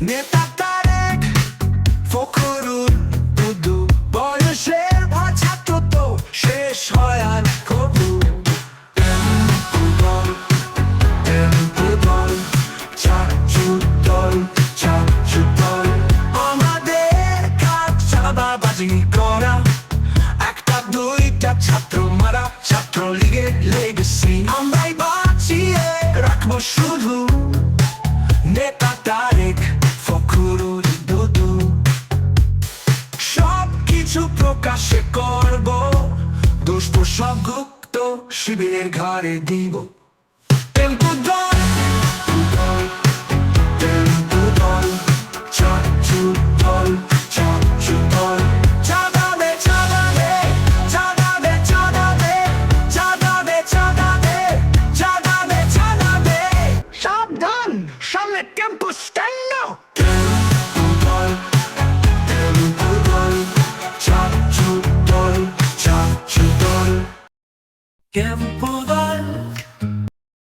নেতা তারেক ফখরুল দুদু বয়সের ছাত্র তো শেষ হয় আর কবু আমাদের কাজ চাঁদাবাজি করা একটা দুইটা ছাত্র মারা ছাত্রলীগের লেগেসি আমরাই বাঁচিয়ে রাখবো শুধু নেতা তারেক ফখরুল দুদু সব কিছু প্রকাশে করব দুষ্ট সব গুপ্ত শিবিরের ঘরে দিব টেম্পু দল টেম্পু দল চাচু দল চাচু দল চাঁদা দে চাঁদা দে চাঁদা দে চাঁদা দে চাঁদা দে চাঁদা দে চাঁদা দে চাঁদা দে সাবধান সামনে টেম্পু স্ট্যান্ড নাও টেম্পু দল টেম্পু দল চাচু দল চাচু দল টেম্পু